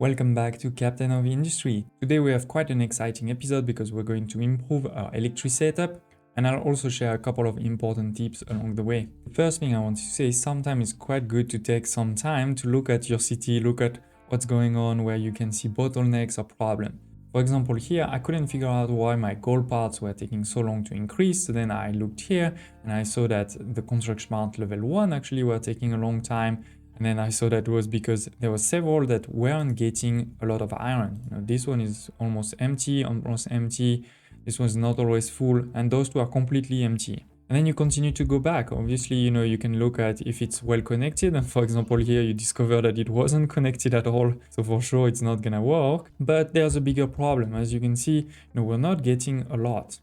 Welcome back to Captain of Industry. Today we have quite an exciting episode because we're going to improve our electric setup, and I'll also share a couple of important tips along the way. The first thing I want to say is sometimes it's quite good to take some time to look at your city, look at what's going on, where you can see bottlenecks or problems. For example, here I couldn't figure out why my gold parts were taking so long to increase, so then I looked here and I saw that the construction part level 1 actually were taking a long time. And then I saw that was because there were several that weren't getting a lot of iron. This one is almost empty. This one's not always full, and those two are completely empty. And then you continue to go back. Obviously, you can look at if it's well connected. And for example, here you discover that it wasn't connected at all. So for sure, it's not gonna work. But there's a bigger problem. As you can see, we're not getting a lot.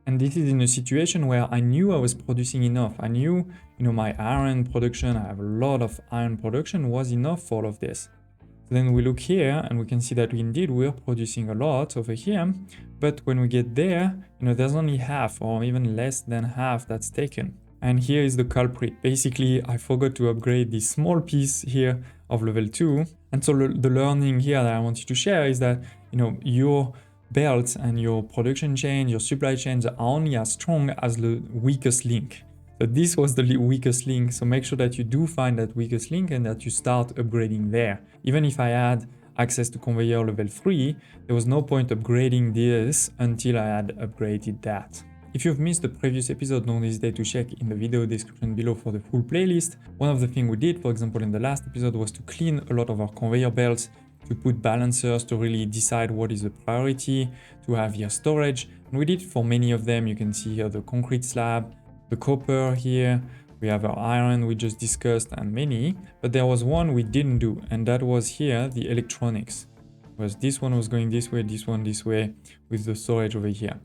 And this is in a situation where I knew I was producing enough. I knew, my iron production, I have a lot of iron production, was enough for all of this. So then we look here and we can see that indeed we're producing a lot over here. But when we get there, there's only half or even less than half that's taken. And here is the culprit. Basically, I forgot to upgrade this small piece here of level 2. And so the learning here that I want you to share is that, your belts and your production chain, your supply chains are only as strong as the weakest link. So this was the weakest link. So make sure that you do find that weakest link and that you start upgrading there. Even if I had access to conveyor level 3, there was no point upgrading this until I had upgraded that. If you've missed the previous episode, don't hesitate to check in the video description below for the full playlist. One of the things we did, for example, in the last episode was to clean a lot of our conveyor belts, to put balancers to really decide what is the priority, to have here storage. And we did for many of them. You can see here the concrete slab, the copper here, we have our iron we just discussed and many, but there was one we didn't do, and that was here, the electronics. Because this one was going this way, this one this way, with the storage over here.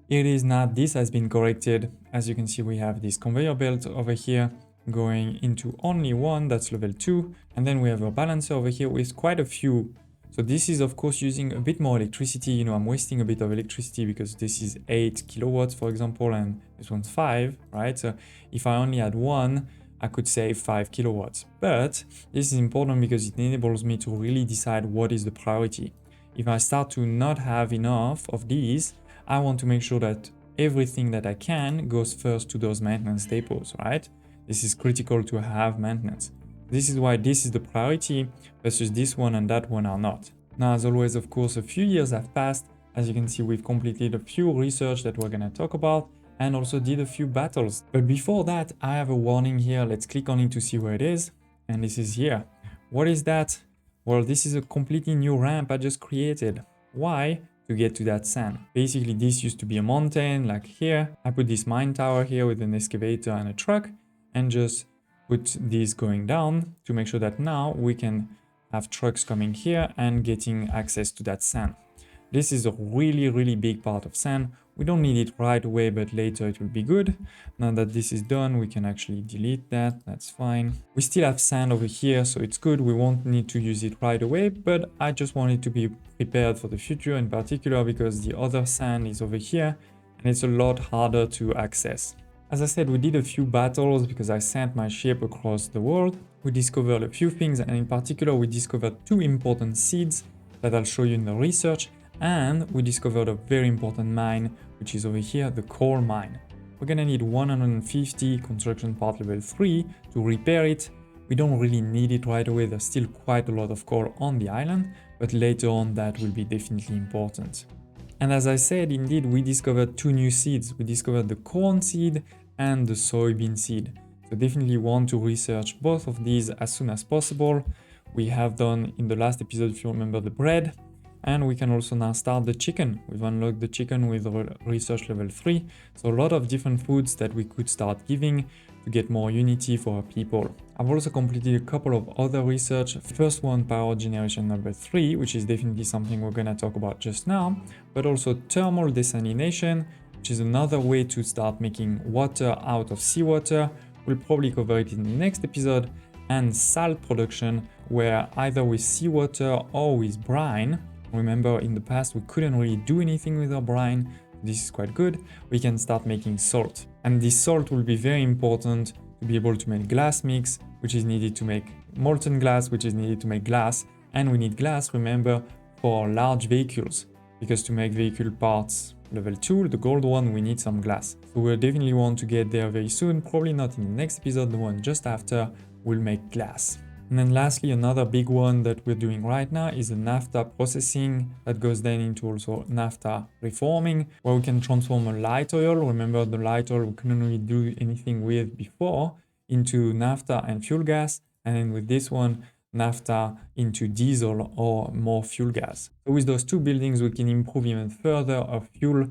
It is not, this has been corrected. As you can see, we have this conveyor belt over here, going into only one, that's level 2, and then we have a balancer over here with quite a few. So this is of course using a bit more electricity. I'm wasting a bit of electricity because this is 8 kilowatts, for example, and this one's 5, right? So if I only had one, I could save 5 kilowatts. But this is important because it enables me to really decide what is the priority. If I start to not have enough of these, I want to make sure that everything that I can goes first to those maintenance depots, right? This is critical to have maintenance. This is why this is the priority versus this one and that one are not. Now, as always, of course, a few years have passed. As you can see, we've completed a few research that we're going to talk about and also did a few battles. But before that, I have a warning here. Let's click on it to see where it is. And this is here. What is that? Well, this is a completely new ramp I just created. Why? To get to that sand. Basically, this used to be a mountain like here. I put this mine tower here with an excavator and a truck, and just put these going down to make sure that now we can have trucks coming here and getting access to that sand. This is a really big part of sand. We don't need it right away, but later it will be good. Now that this is done, we can actually delete that. That's fine. We still have sand over here, so it's good. We won't need to use it right away, but I just wanted to be prepared for the future, in particular because the other sand is over here and it's a lot harder to access. As I said, we did a few battles because I sent my ship across the world. We discovered a few things, and in particular, we discovered 2 important seeds that I'll show you in the research. And we discovered a very important mine, which is over here, the coal mine. We're gonna need 150 construction part level 3 to repair it. We don't really need it right away. There's still quite a lot of coal on the island, but later on that will be definitely important. And as I said, indeed, we discovered 2 new seeds. We discovered the corn seed and the soybean seed. So definitely want to research both of these as soon as possible. We have done in the last episode, if you remember, the bread, and we can also now start the chicken. We've unlocked the chicken with research level 3. So a lot of different foods that we could start giving to get more unity for our people. I've also completed a couple of other research. First one, power generation number 3, which is definitely something we're gonna talk about just now, but also thermal desalination, which is another way to start making water out of seawater. We'll probably cover it in the next episode. And salt production, where either with seawater or with brine. Remember, in the past, we couldn't really do anything with our brine. This is quite good. We can start making salt. And this salt will be very important to be able to make glass mix, which is needed to make molten glass, which is needed to make glass, And we need glass, remember, for large vehicles, because to make vehicle parts level 2, the gold one, we need some glass. So we'll definitely want to get there very soon, probably not in the next episode, the one just after, we'll make glass. And then lastly, another big one that we're doing right now is the naphtha processing that goes then into also naphtha reforming, where we can transform a light oil. Remember the light oil we couldn't really do anything with before, into naphtha and fuel gas. And then with this one, naphtha into diesel or more fuel gas. So with those two buildings, we can improve even further our fuel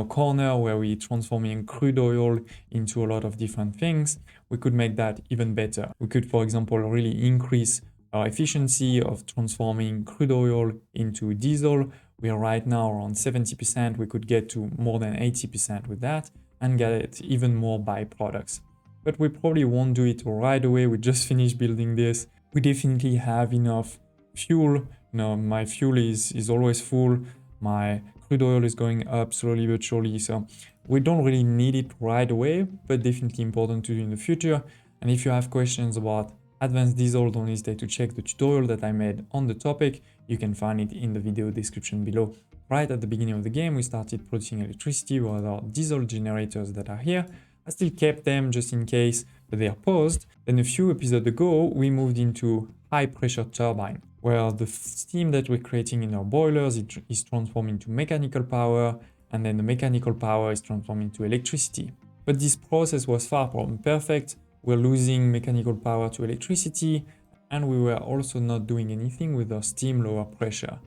corner where we transforming crude oil into a lot of different things. We could make that even better. We could, for example, really increase our efficiency of transforming crude oil into diesel. We are right now around 70%. We could get to more than 80% with that and get even more byproducts. But we probably won't do it right away. We just finished building this. We definitely have enough fuel. My fuel is always full. My crude oil is going up slowly but surely. So we don't really need it right away, but definitely important to do in the future. And if you have questions about advanced diesel, don't hesitate to check the tutorial that I made on the topic. You can find it in the video description below. Right at the beginning of the game, we started producing electricity with our diesel generators that are here. I still kept them just in case, but they are paused. Then a few episodes ago, we moved into high pressure turbine, where the steam that we're creating in our boilers is transformed into mechanical power, and then the mechanical power is transformed into electricity. But this process was far from perfect. We're losing mechanical power to electricity, and we were also not doing anything with our steam lower pressure.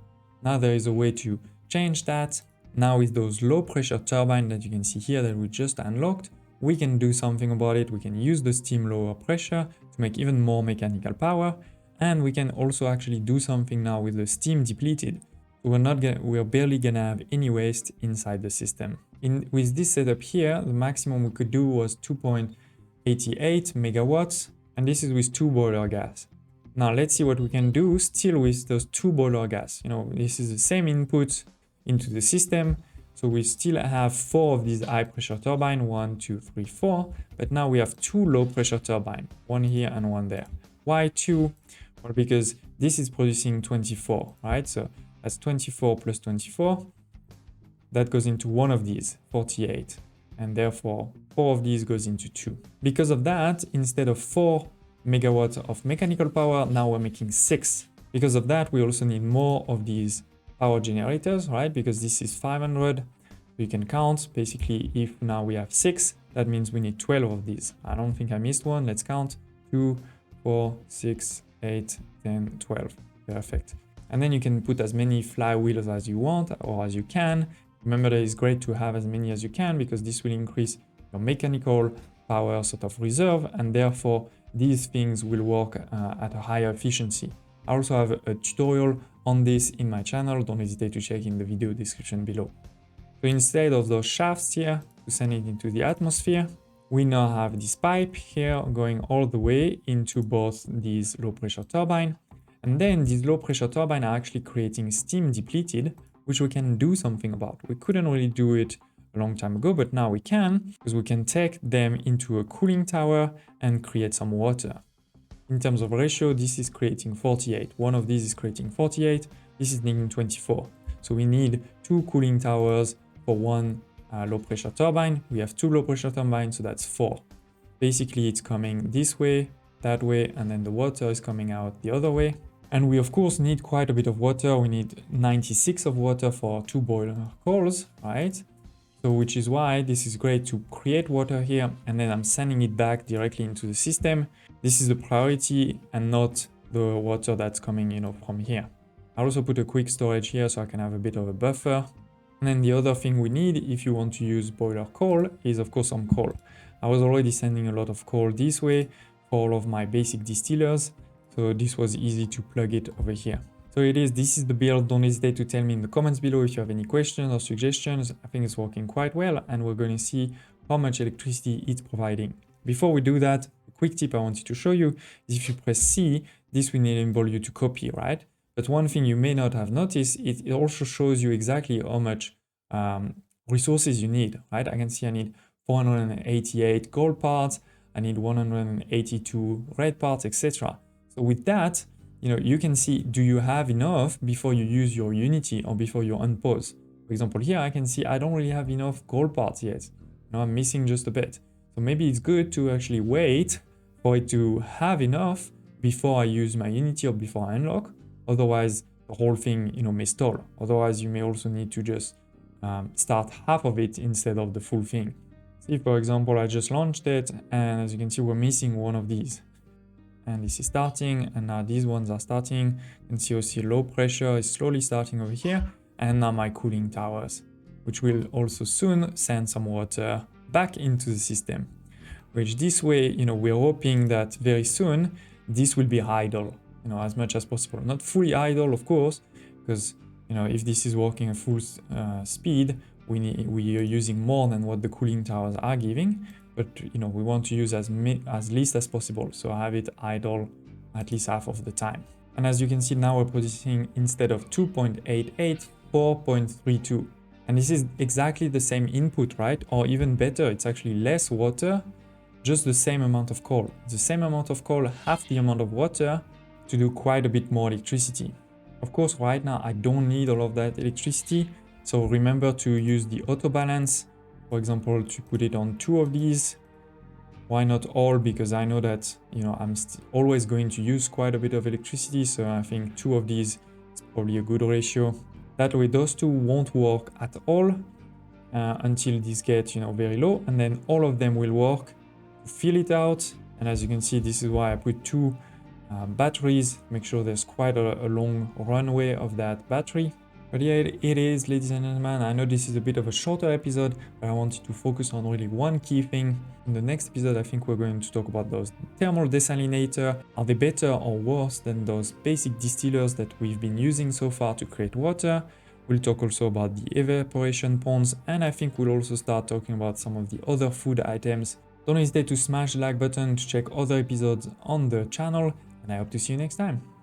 Now there is a way to change that. Now with those low pressure turbines that you can see here that we just unlocked, we can do something about it. We can use the steam lower pressure to make even more mechanical power. And we can also actually do something now with the steam depleted. We're barely gonna have any waste inside the system. With this setup here, the maximum we could do was 2.88 megawatts, and this is with 2 boiler gas. Now let's see what we can do still with those 2 boiler gas. This is the same input into the system. So we still have 4 of these high pressure turbines, 1, 2, 3, 4, but now we have 2 low pressure turbines, one here and one there. Why 2? Well, because this is producing 24, right? So that's 24 plus 24. That goes into one of these, 48. And therefore, 4 of these goes into 2. Because of that, instead of 4 megawatts of mechanical power, now we're making 6. Because of that, we also need more of these power generators, right? Because this is 500. You can count. Basically, if now we have 6, that means we need 12 of these. I don't think I missed one. Let's count. 2, 4, 6, 8, 10, 12. Perfect. And then you can put as many flywheels as you want or as you can. Remember that it's great to have as many as you can because this will increase your mechanical power sort of reserve, and therefore these things will work at a higher efficiency. I also have a tutorial on this in my channel. Don't hesitate to check in the video description below. So instead of those shafts here to send it into the atmosphere, we now have this pipe here going all the way into both these low pressure turbines. And then these low pressure turbines are actually creating steam depleted, which we can do something about. We couldn't really do it a long time ago, but now we can, because we can take them into a cooling tower and create some water. In terms of ratio, this is creating 48. One of these is creating 48. This is needing 24. So we need 2 cooling towers for 1 low pressure turbine. We have 2 low pressure turbines, so that's 4. Basically, it's coming this way, that way, and then the water is coming out the other way. And we of course need quite a bit of water. We need 96 of water for 2 boiler cores, right? So which is why this is great to create water here, and then I'm sending it back directly into the system. This is the priority and not the water that's coming, from here. I also put a quick storage here so I can have a bit of a buffer. And then the other thing we need if you want to use boiler coal is of course some coal. I was already sending a lot of coal this way for all of my basic distillers. So this was easy to plug it over here. So this is the build. Don't hesitate to tell me in the comments below if you have any questions or suggestions. I think it's working quite well, and we're going to see how much electricity it's providing. Before we do that, a quick tip I wanted to show you is if you press C, this will enable you to copy, right? But one thing you may not have noticed, it also shows you exactly how much resources you need, right? I can see I need 488 gold parts, I need 182 red parts, etc. So with that, you can see, do you have enough before you use your Unity or before you unpause? For example, here I can see I don't really have enough gold parts yet. I'm missing just a bit. So maybe it's good to actually wait for it to have enough before I use my Unity or before I unlock. Otherwise, the whole thing, may stall. Otherwise, you may also need to just start half of it instead of the full thing. See, for example, I just launched it, and as you can see, we're missing one of these. And this is starting, and now these ones are starting. You can see also low pressure is slowly starting over here, and now my cooling towers, which will also soon send some water back into the system. Which this way, we're hoping that very soon this will be idle, as much as possible. Not fully idle, of course, because if this is working at full speed, we are using more than what the cooling towers are giving. But we want to use as least as possible, so I have it idle at least half of the time. And as you can see now, we're producing, instead of 2.88, 4.32. And this is exactly the same input, right? Or even better, it's actually less water, just the same amount of coal. The same amount of coal, half the amount of water, to do quite a bit more electricity. Of course, right now I don't need all of that electricity, so remember to use the auto balance. For example, to put it on 2 of these. Why not all? Because I know that I'm always going to use quite a bit of electricity, so I think 2 of these is probably a good ratio. That way those 2 won't work at all until these get very low, and then all of them will work to fill it out. And as you can see, this is why I put 2 batteries. Make sure there's quite a long runway of that battery. But yeah, it is, ladies and gentlemen. I know this is a bit of a shorter episode, but I wanted to focus on really one key thing. In the next episode, I think we're going to talk about those thermal desalinator. Are they better or worse than those basic distillers that we've been using so far to create water? We'll talk also about the evaporation ponds, and I think we'll also start talking about some of the other food items. Don't hesitate to smash the like button to check other episodes on the channel, and I hope to see you next time.